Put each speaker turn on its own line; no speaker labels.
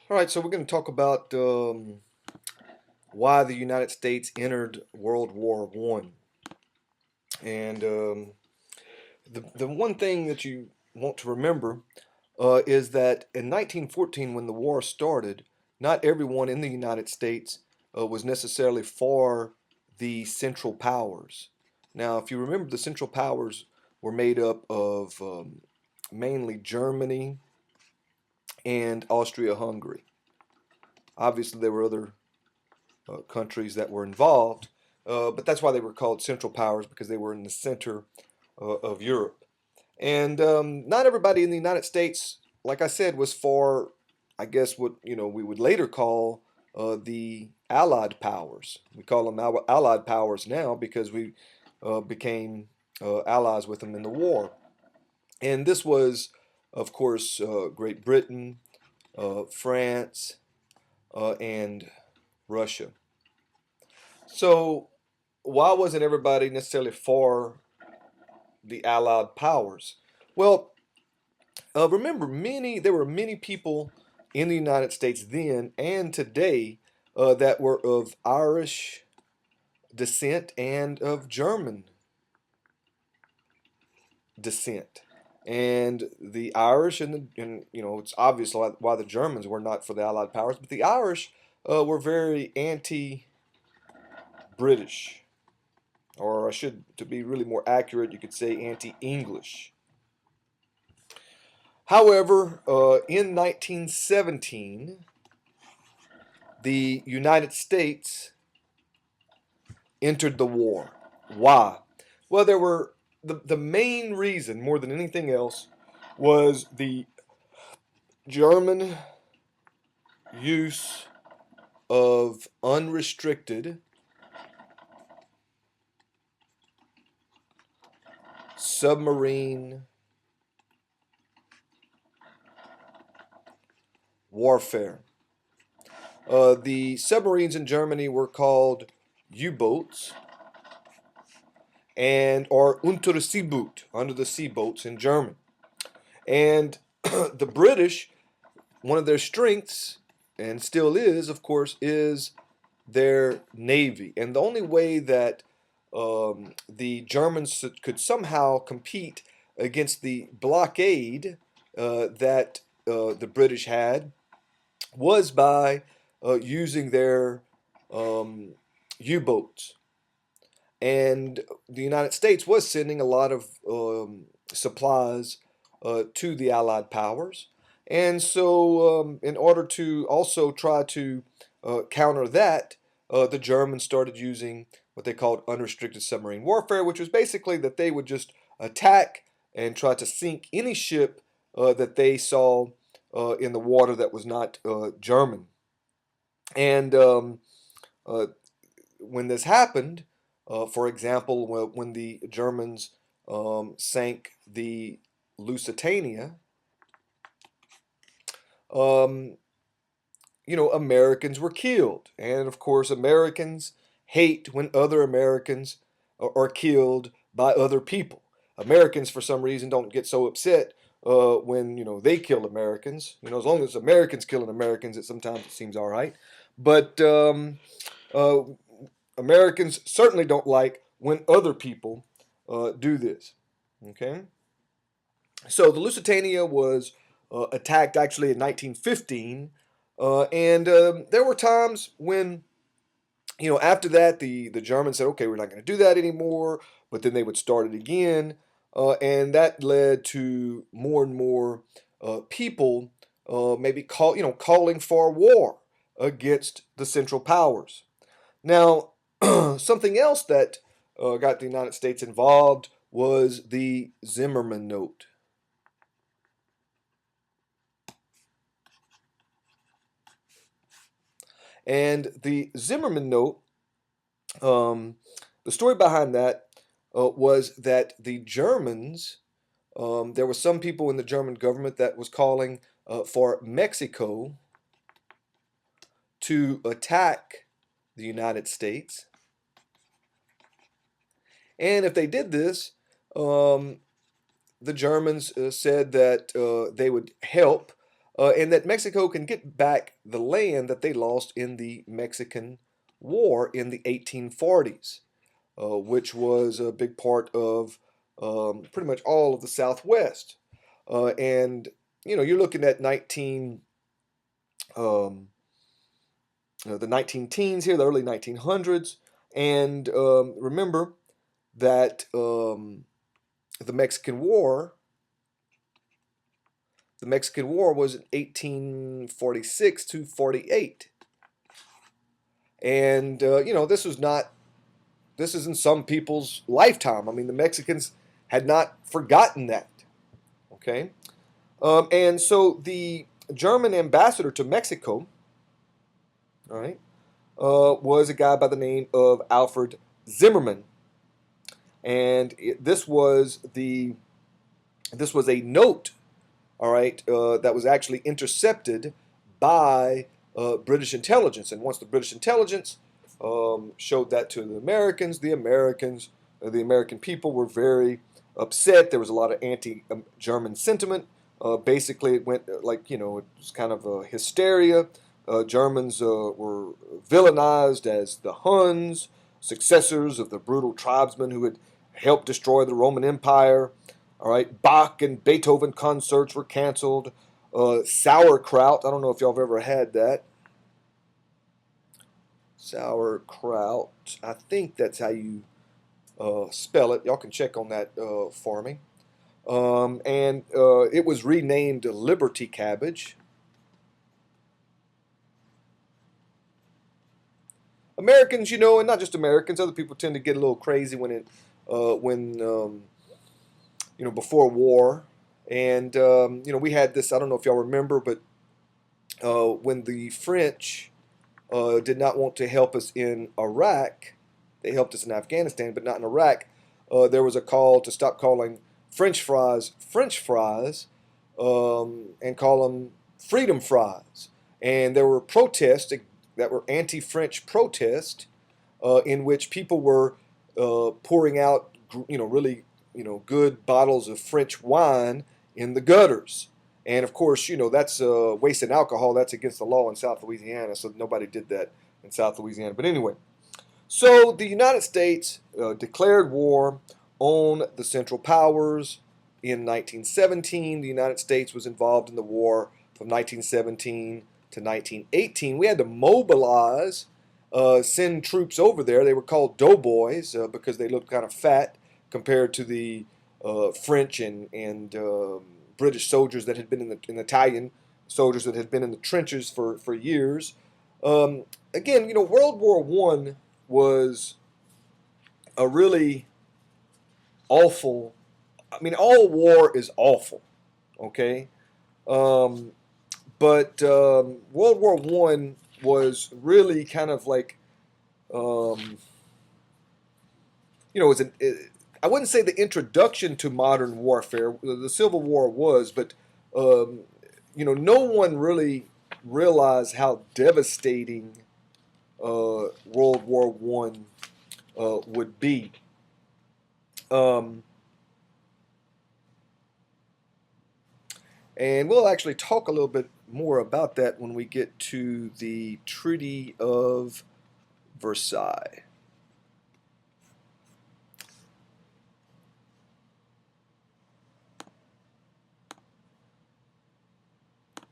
All right, so we're going to talk about why the United States entered World War One, and the one thing that you want to remember is that in 1914, when the war started, not everyone in the United States was necessarily for the Central Powers. Now, if you remember, the Central Powers were made up of mainly Germany and Austria-Hungary. Obviously, there were other countries that were involved, but that's why they were called Central Powers because they were in the center of Europe. And not everybody in the United States, like I said, was for, I guess, what we would later call the Allied powers. We call them Allied powers now because we became allies with them in the war. And this was, of course, Great Britain, France, and Russia. So why wasn't everybody necessarily for the Allied powers? Well, remember, there were many people in the United States then and today that were of Irish descent and of German descent. And the Irish and it's obvious why the Germans were not for the Allied powers, but the Irish were very anti-British, or I should, to be really more accurate, you could say anti-English. However, in 1917, the United States entered the war. Why? Well, there were the main reason, more than anything else, was the German use of unrestricted submarine warfare. The submarines in Germany were called U-boats and or Unterseeboot, under the sea boats in German. And the British, one of their strengths, and still is, of course, is their navy. And the only way that the Germans could somehow compete against the blockade that the British had was by using their um, U-boats. And the United States was sending a lot of supplies to the Allied powers. And so, in order to also try to counter that, the Germans started using what they called unrestricted submarine warfare, which was basically that they would just attack and try to sink any ship that they saw in the water that was not German. And uh, when this happened, for example, when the Germans sank the Lusitania, um, Americans were killed. And of course, Americans hate when other Americans are killed by other people. Americans, for some reason, don't get so upset when they kill Americans. As long as Americans killing Americans, sometimes it seems all right. But uh, Americans certainly don't like when other people do this. Okay, so the Lusitania was attacked actually in 1915, and there were times when after that the Germans said, okay, we're not going to do that anymore, but then they would start it again, and that led to more and more people maybe calling for war against the Central Powers. Now, something else that got the United States involved was the Zimmerman Note. And the Zimmerman Note, um, the story behind that was that the Germans, there were some people in the German government that was calling for Mexico to attack the United States. And if they did this, um, the Germans said that they would help and that Mexico can get back the land that they lost in the Mexican War in the 1840s, which was a big part of pretty much all of the Southwest. And you're looking at um, the 19 teens here, the early 1900s, and remember that the Mexican War The Mexican War was in 1846 to 48. And, this is in some people's lifetime. I mean, the Mexicans had not forgotten that. Okay. And so the German ambassador to Mexico, all right, was a guy by the name of Alfred Zimmerman. And this was a note, all right, that was actually intercepted by British intelligence. And once the British intelligence showed that to the American people were very upset. There was a lot of anti-German sentiment. Basically, it went it was kind of a hysteria. Germans were villainized as the Huns, successors of the brutal tribesmen who had helped destroy the Roman Empire. All right, Bach and Beethoven concerts were canceled. Sauerkraut, I don't know if y'all have ever had that. Sauerkraut, I think that's how you spell it. Y'all can check on that for me. And it was renamed Liberty Cabbage. Americans, and not just Americans, other people tend to get a little crazy before war. And, we had this, I don't know if y'all remember, but when the French did not want to help us in Iraq, they helped us in Afghanistan, but not in Iraq. There was a call to stop calling French fries and call them freedom fries. And there were protests that were anti-French protests in which people were pouring out, really, good bottles of French wine in the gutters. And of course, that's wasting alcohol. That's against the law in South Louisiana, so nobody did that in South Louisiana. But anyway, so the United States declared war on the Central Powers in 1917. The United States was involved in the war from 1917 to 1918. We had to mobilize, send troops over there. They were called doughboys because they looked kind of fat compared to the French and British soldiers that had been in Italian soldiers that had been in the trenches for years. Again, World War I was a really awful. I mean, all war is awful, okay? But World War I was really kind of like, I wouldn't say the introduction to modern warfare. The Civil War was, but no one really realized how devastating World War One would be. And we'll actually talk a little bit more about that when we get to the Treaty of Versailles.